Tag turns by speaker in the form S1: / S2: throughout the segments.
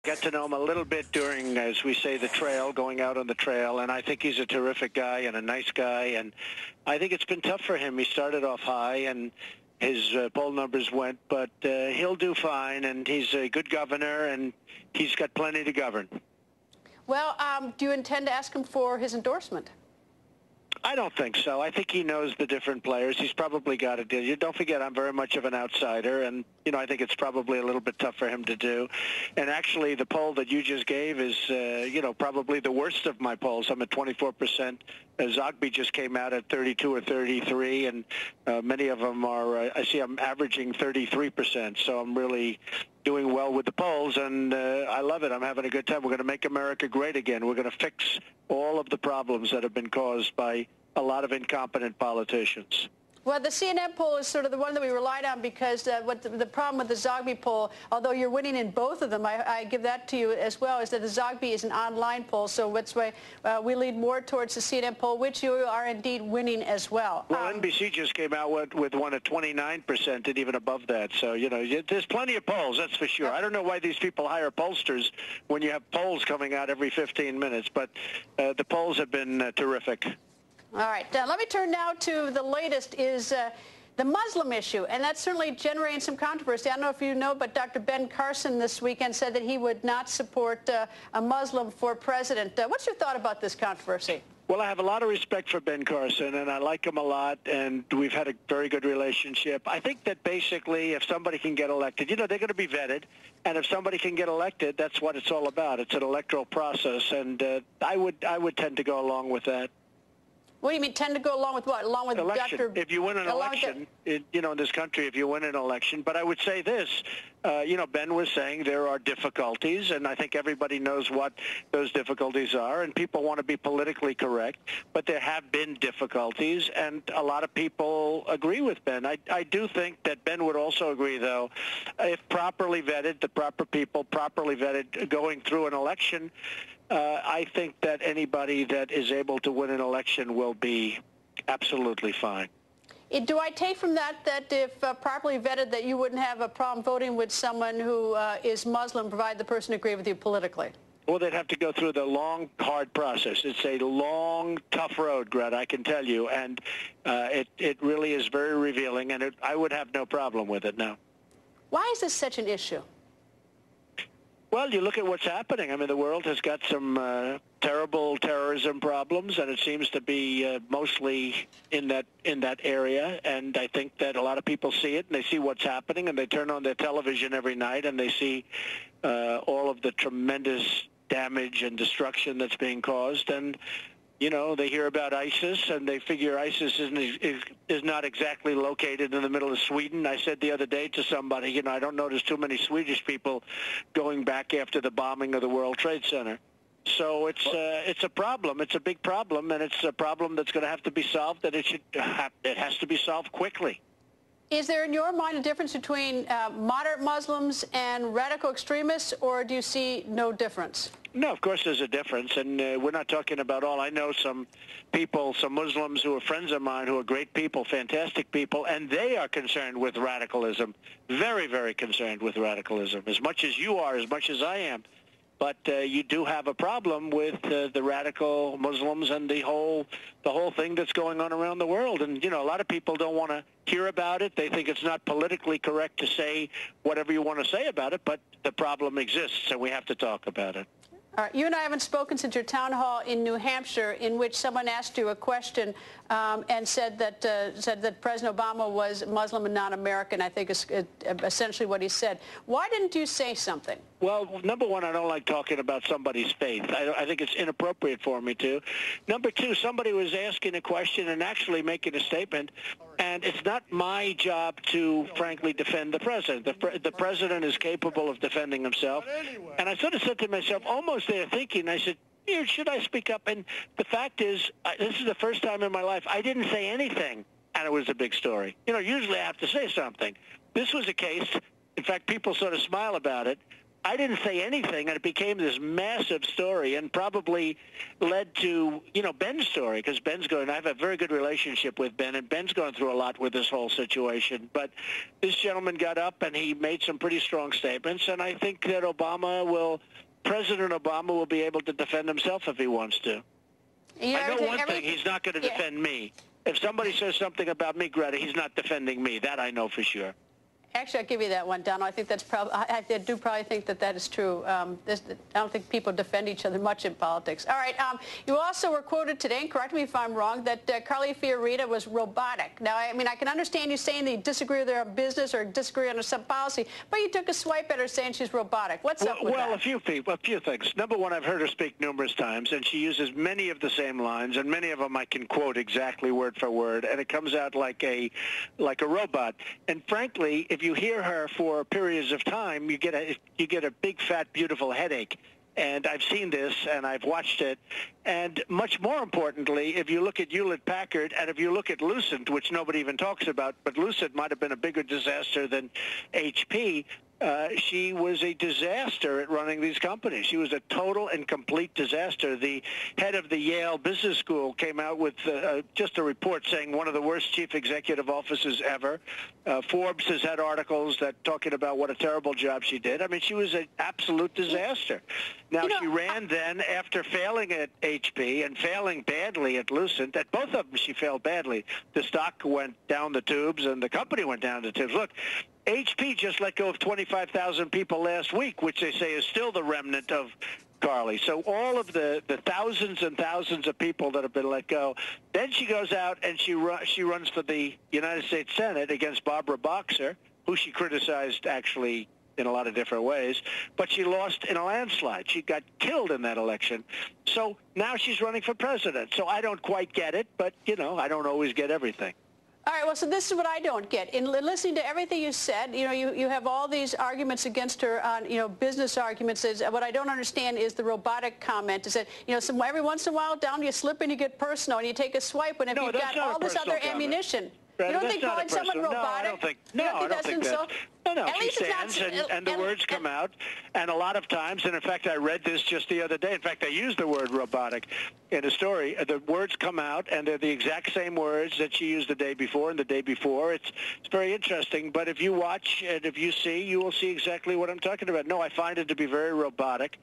S1: got to know him a little bit during, as we say, the trail, going out on the trail, and I think he's a terrific guy and a nice guy, and I think it's been tough for him. He started off high, and his poll numbers went, but he'll do fine, and he's a good governor, and he's got plenty to govern.
S2: Well, do you intend to ask him for his endorsement?
S1: I don't think so. I think he knows the different players. He's probably got to do. You don't forget, I'm very much of an outsider, and I think it's probably a little bit tough for him to do. And actually, the poll that you just gave is, probably the worst of my polls. I'm at 24%. Zogby just came out at 32 or 33, and many of them are. I see I'm averaging 33%. So I'm really doing well with the polls, and I love it. I'm having a good time. We're going to make America great again. We're going to fix all of the problems that have been caused by a lot of incompetent politicians.
S2: Well, the CNN poll is sort of the one that we relied on because what the problem with the Zogby poll, although you're winning in both of them, I give that to you as well, is that the Zogby is an online poll, so that's why we lead more towards the CNN poll, which you are indeed winning as well.
S1: Well, NBC just came out with one at 29% and even above that, so, there's plenty of polls, that's for sure. I don't know why these people hire pollsters when you have polls coming out every 15 minutes, but the polls have been terrific.
S2: All right. Let me turn now to the latest is the Muslim issue, and that's certainly generating some controversy. I don't know if you know, but Dr. Ben Carson this weekend said that he would not support a Muslim for president. What's your thought about this controversy?
S1: Well, I have a lot of respect for Ben Carson, and I like him a lot, and we've had a very good relationship. I think that basically if somebody can get elected, they're going to be vetted, and if somebody can get elected, that's what it's all about. It's an electoral process, and I would tend to go along with that.
S2: What do you mean, tend to go along with what? Along with
S1: election.
S2: Dr.
S1: If you win an election, in this country, if you win an election. But I would say this, Ben was saying there are difficulties, and I think everybody knows what those difficulties are, and people want to be politically correct, but there have been difficulties, and a lot of people agree with Ben. I do think that Ben would also agree, though, if properly vetted, the proper people properly vetted going through an election, I think that anybody that is able to win an election will be absolutely fine.
S2: Do I take from that if properly vetted that you wouldn't have a problem voting with someone who is Muslim, provided the person agreed with you politically?
S1: Well, they'd have to go through the long, hard process. It's a long, tough road, Greta, I can tell you, and it really is very revealing, and I would have no problem with it, no.
S2: Why is this such an issue?
S1: Well, you look at what's happening. I mean, the world has got some terrible terrorism problems, and it seems to be mostly in that area. And I think that a lot of people see it, and they see what's happening, and they turn on their television every night, and they see all of the tremendous damage and destruction that's being caused. And they hear about ISIS, and they figure ISIS is not exactly located in the middle of Sweden. I said the other day to somebody, I don't notice too many Swedish people going back after the bombing of the World Trade Center. So it's a problem. It's a big problem, and it's a problem that's going to have to be solved, and it has to be solved quickly.
S2: Is there, in your mind, a difference between moderate Muslims and radical extremists, or do you see no difference?
S1: No, of course there's a difference, and we're not talking about all. I know some people, some Muslims who are friends of mine who are great people, fantastic people, and they are concerned with radicalism, very, very concerned with radicalism, as much as you are, as much as I am. But you do have a problem with the radical Muslims and the whole thing that's going on around the world. And, a lot of people don't want to hear about it. They think it's not politically correct to say whatever you want to say about it, but the problem exists, and we have to talk about it.
S2: All right. You and I haven't spoken since your town hall in New Hampshire, in which someone asked you a question and said that President Obama was Muslim and non-American. I think is essentially what he said. Why didn't you say something?
S1: Well, number one, I don't like talking about somebody's faith. I think it's inappropriate for me to. Number two, somebody was asking a question and actually making a statement, and it's not my job to, frankly, defend the president. The president is capable of defending himself. And I sort of said to myself, almost there thinking, I said, should I speak up? And the fact is, this is the first time in my life I didn't say anything, and it was a big story. Usually I have to say something. This was a case, in fact, people sort of smile about it, I didn't say anything, and it became this massive story and probably led to, Ben's story, because Ben's going, I have a very good relationship with Ben, and Ben's going through a lot with this whole situation. But this gentleman got up, and he made some pretty strong statements, and I think that President Obama will be able to defend himself if he wants to. I know one thing, he's not going to defend me. If somebody says something about me, Greta, he's not defending me. That I know for sure.
S2: Actually, I'll give you that one, Don. I think that's probably. I do probably think that is true. I don't think people defend each other much in politics. All right. You also were quoted today, and correct me if I'm wrong, that Carly Fiorina was robotic. Now, I mean, I can understand you saying that you disagree with her business or disagree on some policy, but you took a swipe at her saying she's robotic. What's up with that?
S1: Well, a few things. Number one, I've heard her speak numerous times, and she uses many of the same lines, and many of them I can quote exactly word for word, and it comes out like a robot. And frankly, if you hear her for periods of time, you get a big, fat, beautiful headache. And I've seen this, and I've watched it. And much more importantly, if you look at Hewlett-Packard, and if you look at Lucent, which nobody even talks about, but Lucent might have been a bigger disaster than HP, she was a disaster at running these companies. She was a total and complete disaster. The head of the Yale Business School came out with just a report saying one of the worst chief executive offices ever. Forbes has had articles that talking about what a terrible job she did. I mean, she was an absolute disaster. Now, she ran then after failing at HP and failing badly at Lucent. At both of them, she failed badly. The stock went down the tubes, and the company went down the tubes. Look, HP just let go of 25,000 people last week, which they say is still the remnant of Carly. So all of the thousands and thousands of people that have been let go. Then she goes out and she runs for the United States Senate against Barbara Boxer, who she criticized actually in a lot of different ways, but she lost in a landslide. She got killed in that election. So now she's running for president. So I don't quite get it, but, I don't always get everything.
S2: All right, well, so this is what I don't get. In listening to everything you said, you have all these arguments against her on, business arguments. What I don't understand is the robotic comment. Is that, every once in a while, down you slip and you get personal and you take a swipe, and if you've got all this other ammunition. You don't think calling someone robotic?
S1: No, I don't think that. No, she stands and the words come out, and a lot of times, and in fact, I read this just the other day. In fact, I used the word robotic in a story. The words come out, and they're the exact same words that she used the day before and the day before. It's very interesting, but if you watch and if you see, you will see exactly what I'm talking about. No, I find it to be very robotic.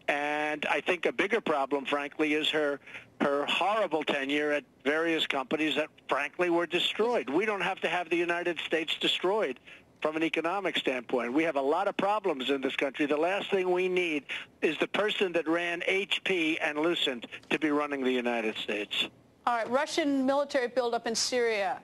S1: And I think a bigger problem, frankly, is her horrible tenure at various companies that, frankly, were destroyed. We don't have to have the United States destroyed from an economic standpoint. We have a lot of problems in this country. The last thing we need is the person that ran HP and Lucent to be running the United States.
S2: All right, Russian military buildup in Syria.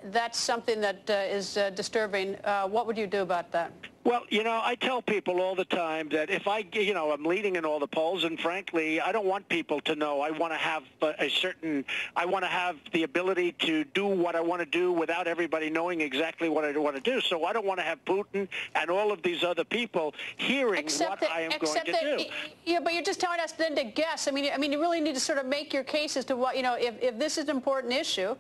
S2: That's something that is disturbing. What would you do about that?
S1: Well, I tell people all the time that if I'm leading in all the polls, and frankly, I don't want people to know. I want to have I want to have the ability to do what I want to do without everybody knowing exactly what I want to do. So I don't want to have Putin and all of these other people hearing what I am going to do.
S2: Yeah, but you're just telling us then to guess. I mean, you really need to sort of make your case as to what, if this is an important issue.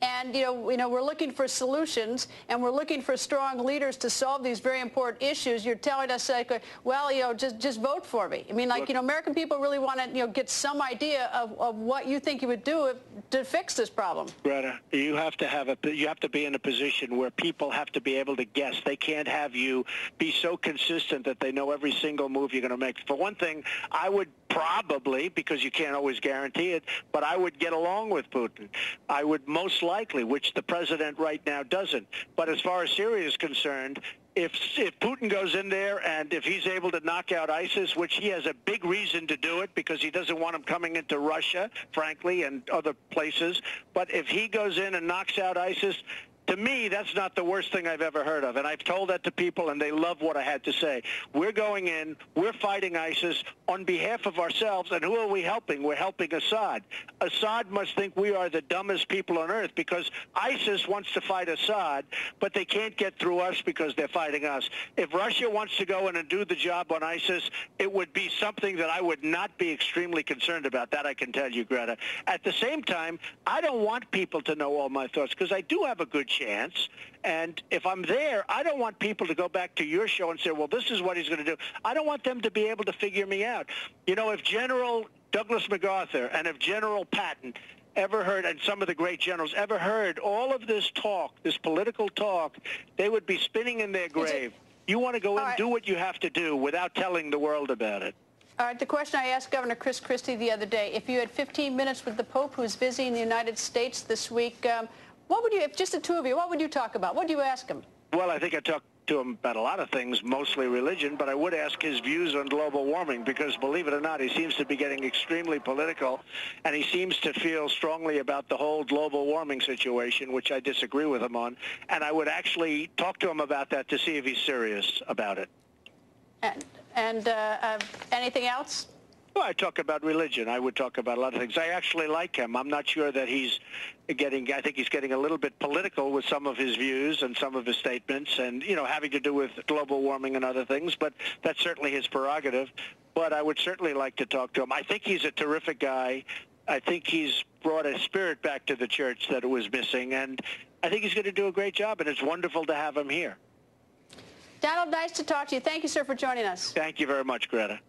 S2: And, we're looking for solutions, and we're looking for strong leaders to solve these very important issues. You're telling us, well, just vote for me. I mean, American people really want to, get some idea of what you think you would do to fix this problem.
S1: Greta, you have to be in a position where people have to be able to guess. They can't have you be so consistent that they know every single move you're going to make. For one thing, I would probably, because you can't always guarantee it, but I would get along with Putin. I would most likely, which the president right now doesn't. But as far as Syria is concerned, if Putin goes in there and if he's able to knock out ISIS, which he has a big reason to do it because he doesn't want them coming into Russia, frankly, and other places, but if he goes in and knocks out ISIS, to me, that's not the worst thing I've ever heard of. And I've told that to people, and they love what I had to say. We're going in. We're fighting ISIS on behalf of ourselves. And who are we helping? We're helping Assad. Assad must think we are the dumbest people on earth because ISIS wants to fight Assad, but they can't get through us because they're fighting us. If Russia wants to go in and do the job on ISIS, it would be something that I would not be extremely concerned about. That I can tell you, Greta. At the same time, I don't want people to know all my thoughts because I do have a good chance. And if I'm there, I don't want people to go back to your show and say, well, this is what he's going to do. I don't want them to be able to figure me out. You know, if General Douglas MacArthur and if General Patton ever heard, and some of the great generals ever heard all of this talk, this political talk, they would be spinning in their grave. You want to go in, do what you have to do without telling the world about it.
S2: All right, the question I asked Governor Chris Christie the other day, if you had 15 minutes with the Pope, who's visiting the United States this week, what would you, if just the two of you, what would you talk about? What would you ask him?
S1: Well, I think I'd talk to him about a lot of things, mostly religion, but I would ask his views on global warming because, believe it or not, he seems to be getting extremely political, and he seems to feel strongly about the whole global warming situation, which I disagree with him on, and I would actually talk to him about that to see if he's serious about it.
S2: And anything else?
S1: Well, I talk about religion. I would talk about a lot of things. I actually like him. I'm not sure that he's getting, I think he's getting a little bit political with some of his views and some of his statements and, you know, having to do with global warming and other things, but that's certainly his prerogative. But I would certainly like to talk to him. I think he's a terrific guy. I think he's brought a spirit back to the church that it was missing, and I think he's going to do a great job, and it's wonderful to have him here.
S2: Donald, nice to talk to you. Thank you, sir, for joining us.
S1: Thank you very much, Greta.